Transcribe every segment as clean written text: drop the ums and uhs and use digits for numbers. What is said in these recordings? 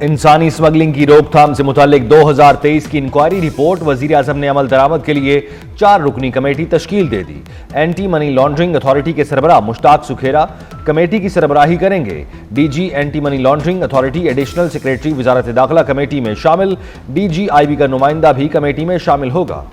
इंसानी स्मगलिंग की रोकथाम से मुतालिक 2023 की इंक्वायरी रिपोर्ट वजीर आजम ने अमल दरामद के लिए 4 रुकनी कमेटी तश्कील दे दी। एंटी मनी लॉन्ड्रिंग अथॉरिटी के सरबराह मुश्ताक सुखेरा कमेटी की सरबराही करेंगे। DG anti money laundering authority additional secretary वजारत दाखिला कमेटी में शामिल। DGIB का नुमाइंदा भी कमेटी में शामिल होगा।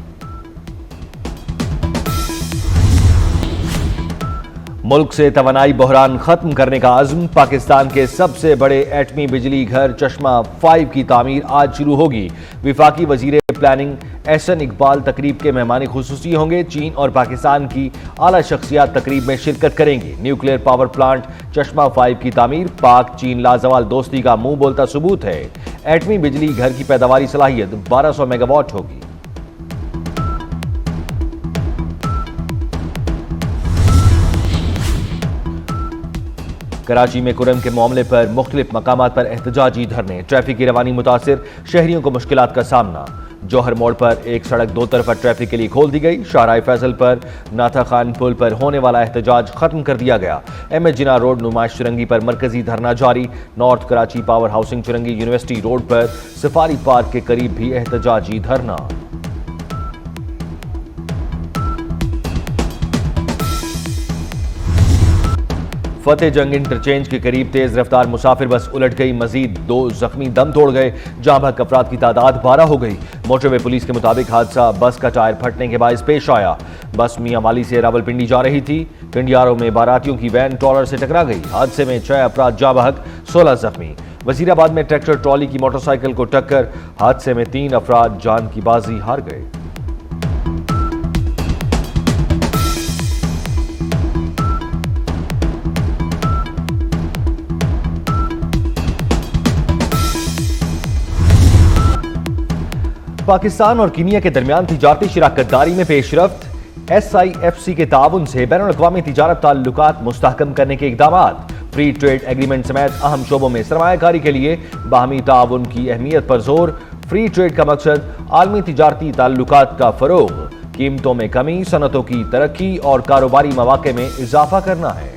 मुल्क से तवानाई बहरान खत्म करने का अज़्म। पाकिस्तान के सबसे बड़े एटमी बिजली घर चश्मा 5 की तामीर आज शुरू होगी। विफाकी वजीर प्लानिंग एहसन इकबाल तकरीब के मेहमान खुसूसी होंगे। चीन और पाकिस्तान की आला शख्सियात तकरीब में शिरकत करेंगी। न्यूक्लियर पावर प्लांट चश्मा 5 की तामीर पाक चीन लाजवाल दोस्ती का मुंह बोलता सबूत है। एटमी बिजली घर की पैदावारी सलाहियत 1200 मेगावाट होगी। कराची में कुरम के मामले पर मुख्तलिफ मकामात पर एहतजाजी धरने। ट्रैफिक की रवानी मुतासिर, शहरियों को मुश्किलात का सामना। जौहर मोड़ पर एक सड़क 2 तरफा ट्रैफिक के लिए खोल दी गई। शाहराह फैसल पर नाथा खान पुल पर होने वाला एहतजाज खत्म कर दिया गया। MS जिना रोड नुमाइश चुरंगी पर मरकजी धरना जारी। North Karachi power housing Chowrangi university road पर सफारी पार्क के करीब भी एहतजाजी धरना। फतेह जंग इंटरचेंज के करीब तेज रफ्तार मुसाफिर बस उलट गई। मजीद 2 जख्मी दम तोड़ गए। जहां भग अफराद की तादाद 12 हो गई। मोटरवे पुलिस के मुताबिक हादसा बस का टायर फटने के बायस पेश आया। बस मियां वाली से रावलपिंडी जा रही थी। पिंडियारों में बारातियों की वैन ट्रॉलर से टकरा गई। हादसे में 6 अफराद जा बहक, 16 जख्मी। वजीराबाद में ट्रैक्टर ट्रॉली की मोटरसाइकिल को टक्कर। हादसे में 3 अफराद जान की बाजी हार गए। पाकिस्तान और कीनिया के दरमियान तिजारती शराकतदारी में पेशरफ्त। SIFC के ताउन से बैनुल-अक़वामी तिजारत ताल्लुकात मुस्तहकम करने के इक़दामात। फ्री ट्रेड एग्रीमेंट समेत अहम शोबों में सरमायाकारी के लिए बाहमी ताउन की अहमियत पर जोर। फ्री ट्रेड का मकसद आलमी तिजारती ताल्लुकात का फरोग, कीमतों में कमी, सनतों की तरक्की और कारोबारी मौक़े में इजाफा करना है।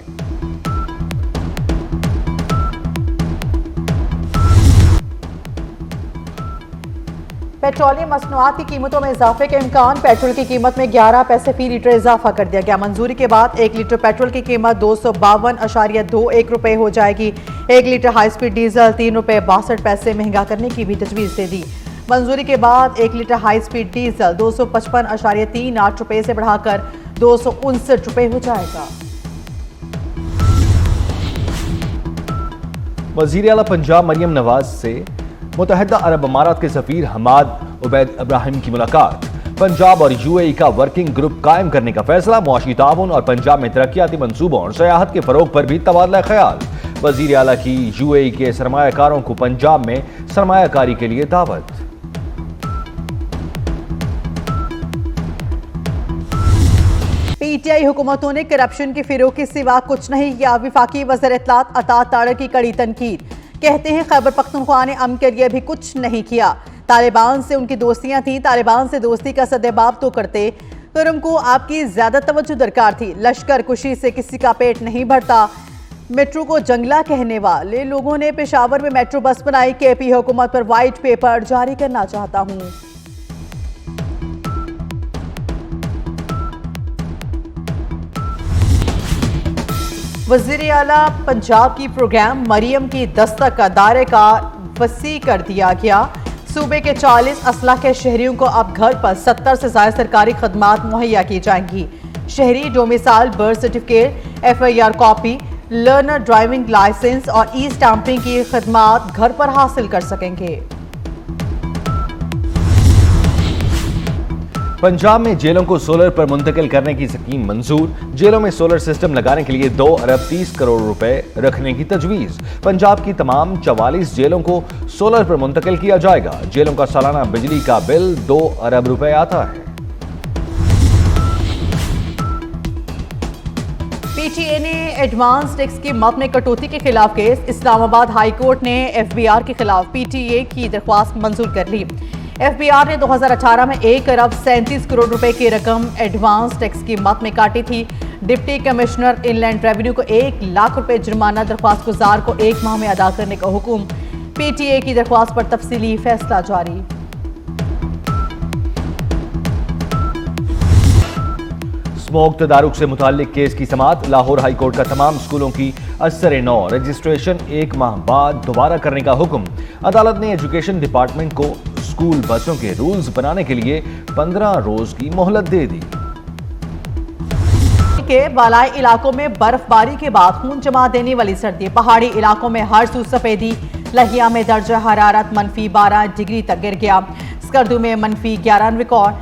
पेट्रोलियम मसनूआत की कीमतों में इजाफे के इम्कान। पेट्रोल की कीमत में 11 पैसे फी लीटर इजाफा कर दिया गया। मंजूरी के बाद 1 लीटर पेट्रोल की कीमत 252.21 रुपए हो जाएगी। 1 लीटर हाई स्पीड डीजल 3 रुपए 62 पैसे महंगा करने की भी तजवीज़ दे दी। मंजूरी के बाद 1 लीटर हाई स्पीड डीजल 255.38 रुपए से बढ़ाकर 259 रुपए हो जाएगा। वज़ीर आला पंजाब मरियम नवाज से मुत्तहिदा अरब अमारात के सफीर हमाद उबैद इब्राहिम की मुलाकात। पंजाब और UAE का वर्किंग ग्रुप कायम करने का फैसला। मुआशी ताउन और पंजाब में तरक्याती मंसूबों और सयाहत के फरोग पर भी तबादला ख्याल। वज़ीर आला की UAE के सरमायाकारों को पंजाब में सरमायाकारी के लिए दावत। PTI हुकूमतों ने करप्शन के फिरोग के सिवा कुछ नहीं किया। विफाकी वज़ीर इत्तलात अता तारड़ की कड़ी तनकीद। कहते हैं खैबर पख्तूनख्वा ने अमन के लिए भी कुछ नहीं किया। तालिबान से उनकी दोस्तियां थीं, तालिबान से दोस्ती का सदेबाब तो करते, पर उनको आपकी ज्यादा तवज्जो दरकार थी। लश्कर कुशी से किसी का पेट नहीं भरता। मेट्रो को जंगला कहने वाले लोगों ने पेशावर में मेट्रो बस बनाई। KP हुकूमत पर वाइट पेपर जारी करना चाहता हूं। वज़ीर आला पंजाब की प्रोग्राम मरियम की दस्तक का दायरे का वसी कर दिया गया। सूबे के 40 असला के शहरियों को अब घर पर 70 से ज्यादा सरकारी खदमात मुहैया की जाएंगी। शहरी domicile, birth certificate, FIR copy, learner driving licence और स्टाम्पिंग की खदमात घर पर हासिल कर सकेंगे। पंजाब में जेलों को सोलर पर मुंतकिल करने की स्कीम मंजूर। जेलों में सोलर सिस्टम लगाने के लिए 2 अरब 30 करोड़ रुपए रखने की तजवीज। पंजाब की तमाम 44 जेलों को सोलर पर मुंतकिल किया जाएगा। जेलों का सालाना बिजली का बिल 2 अरब रुपए आता है। PTA ने एडवांस टैक्स की मद में कटौती के खिलाफ केस। इस्लामाबाद हाई कोर्ट ने FBR के खिलाफ PTA की दरख्वास्त मंजूर कर ली। FBR ने 2018 में 1 अरब 37 करोड़ रुपए की रकम एडवांस टैक्स की मद में काटी थी। डिप्टी कमिश्नर इनलैंड रेवेन्यू को 1 लाख रुपए जुर्माना दरख्वास्त गुजार को 1 माह में अदा करने का हुक्म। पीटीए की दरख्वास्त पर तफसीली फैसला जारी। स्मोक तदारुक से मुताल्लिक केस की समाअत। लाहौर हाई कोर्ट का तमाम स्कूलों की असर-ए-नौ रजिस्ट्रेशन 1 माह बाद दोबारा करने का हुक्म। अदालत ने एजुकेशन डिपार्टमेंट को स्कूल बसों के रूल्स बनाने के लिए 15 रोज की मोहलत दे दी। के बालाई इलाकों में बर्फबारी के बाद खून जमा देने वाली सर्दी। पहाड़ी इलाकों में हर सू सफेदी। लहिया में दर्जा हरारत -12 डिग्री तक गिर गया। स्कर्दू में -11 रिकॉर्ड।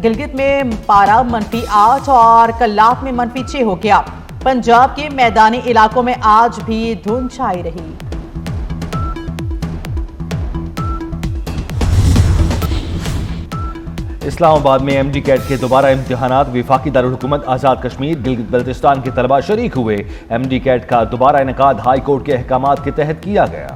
गिलगित में पारा -8 और कल्लात में -6 हो गया। पंजाब के मैदानी इलाकों में आज भी धुंध छाई रही। इस्लामाबाद में एमडी कैट के दोबारा इम्तिहानात। विफाकी दारुल हुकूमत आज़ाद कश्मीर गिलगित बल्तिस्तान के तलबा शरीक हुए। एमडी कैट का दोबारा इनेकाद हाई कोर्ट के अहकामात के तहत किया गया।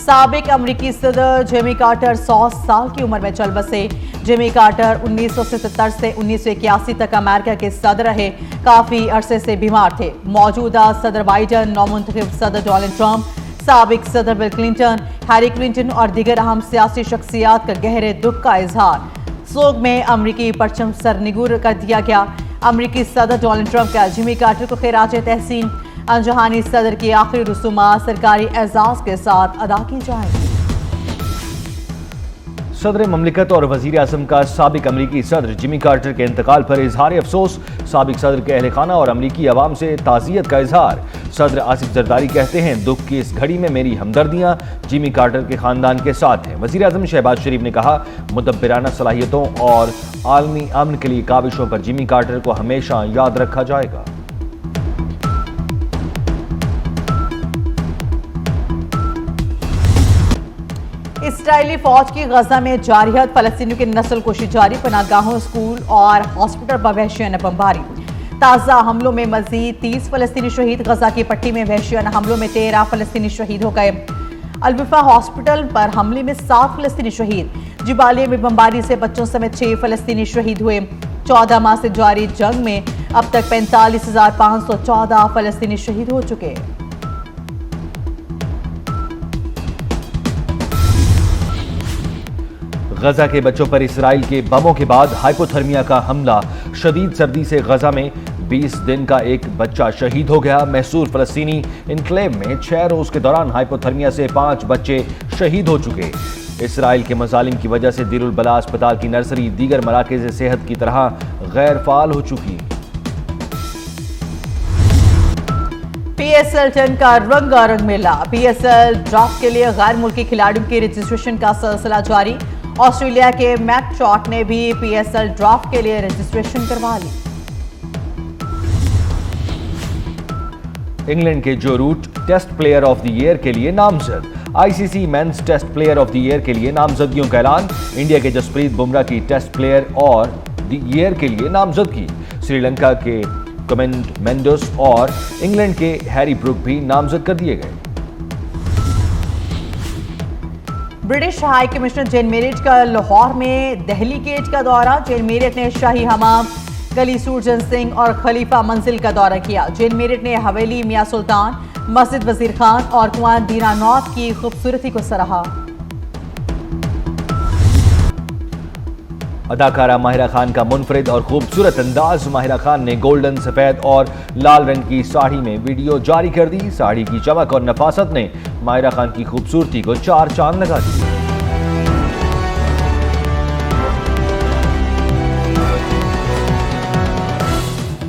साबिक अमरीकी सदर जिमी कार्टर 100 साल की उम्र में चल बसे। जिमी कार्टर 1977 से 1981 तक अमेरिका के सदर रहे। काफी अरसे से बीमार थे। मौजूदा सदर बाइडन, नौमुंतखब सदर डोनाल्ड ट्रंप, साबिक सदर बिल क्लिंटन, हैरी क्लिंटन और दीगर अहम सियासी शख्सियात का गहरे दुख का इजहार। सोग में अमरीकी परचम सरनिगूर कर दिया गया। अमरीकी सदर डोनाल्ड ट्रंप का जिमी कार्टर को खिराज तहसीन। अनजहानी सदर की आखिरी रसूमात सरकारी एजाज के साथ अदा की जाएगी। सदर ममलिकत और वजीर आजम का साबिक अमरीकी सदर जिमी कार्टर के इंतकाल पर इजहार अफसोस। साबिक सदर के अहल खाना और अमरीकी अवाम से ताज़ियत का इजहार। सदर आसिफ जरदारी कहते हैं, दुख की इस घड़ी में मेरी हमदर्दियां जिमी कार्टर के खानदान के साथ हैं। वजीर आजम शहबाज शरीफ ने कहा, मुदब्बिराना सलाहियतों और आलमी अमन के लिए काविशों पर जिमी कार्टर को हमेशा याद रखा जाएगा। इसराइली फौज की गजा में जारियत। फलस्तीनियों की नस्ल कुशी जारी। पनाहगाहों, स्कूल और हॉस्पिटल पर वहशियाना बमबारी। ताज़ा हमलों में मजीद 30 फलस्तीनी शहीद। गजा की पट्टी में वहशियाना हमलों में 13 फलस्तीनी शहीद हो गए। अलविफा हॉस्पिटल पर हमले में 7 फलस्तीनी शहीद। जिबालिया में बमबारी से बच्चों समेत 6 फलस्तीनी शहीद हुए। 14 माह से जारी जंग में अब तक 45,514 फलस्तीनी शहीद हो चुके। गजा के बच्चों पर इसराइल के बमों के बाद हाइपोथर्मिया का हमला। शदीद सर्दी से गजा में 20 दिन का एक बच्चा शहीद हो गया। मैसूर फलस्तीनी इनक्लेव में 6 रोज के दौरान हाइपोथर्मिया से 5 बच्चे शहीद हो चुके। इसराइल के मजालिम की वजह से दीरुल बला अस्पताल की नर्सरी दीगर मराकज़ सेहत की तरह गैर फाल हो चुकी। पीएसएल 10 का रंगारंग मेला। पीएसएल ड्राफ्ट के लिए गैर मुल्की खिलाड़ियों की रजिस्ट्रेशन का सिलसिला जारी। ऑस्ट्रेलिया के मैट शॉट ने भी पीएसएल ड्राफ्ट के लिए रजिस्ट्रेशन करवा ली। इंग्लैंड के Joe Root test player of the year के लिए नामजद। ICC men's test player of the year के लिए नामजदगियों का ऐलान। इंडिया के जसप्रीत बुमराह की टेस्ट प्लेयर और द ईयर के लिए नामजदगी। श्रीलंका के कमेंट मेंडोस और इंग्लैंड के हैरी ब्रुक भी नामजद कर दिए गए। ब्रिटिश हाई कमिश्नर जेन मेरिट का लाहौर में दहली गेट का दौरा। जेन मेरिट ने शाही हमाम, गली सूरजन सिंह और खलीफा मंजिल का दौरा किया। जेन मेरिट ने हवेली मियां सुल्तान, मस्जिद वजीर खान और कुआं दीना नौत की खूबसूरती को सराहा। अदाकारा माहिरा खान का मुनफरिद और खूबसूरत अंदाज। माहिरा खान ने गोल्डन, सफेद और लाल रंग की साड़ी में वीडियो जारी कर दी। साड़ी की चमक और नफासत ने माहिरा खान की खूबसूरती को 4 चांद लगा दी।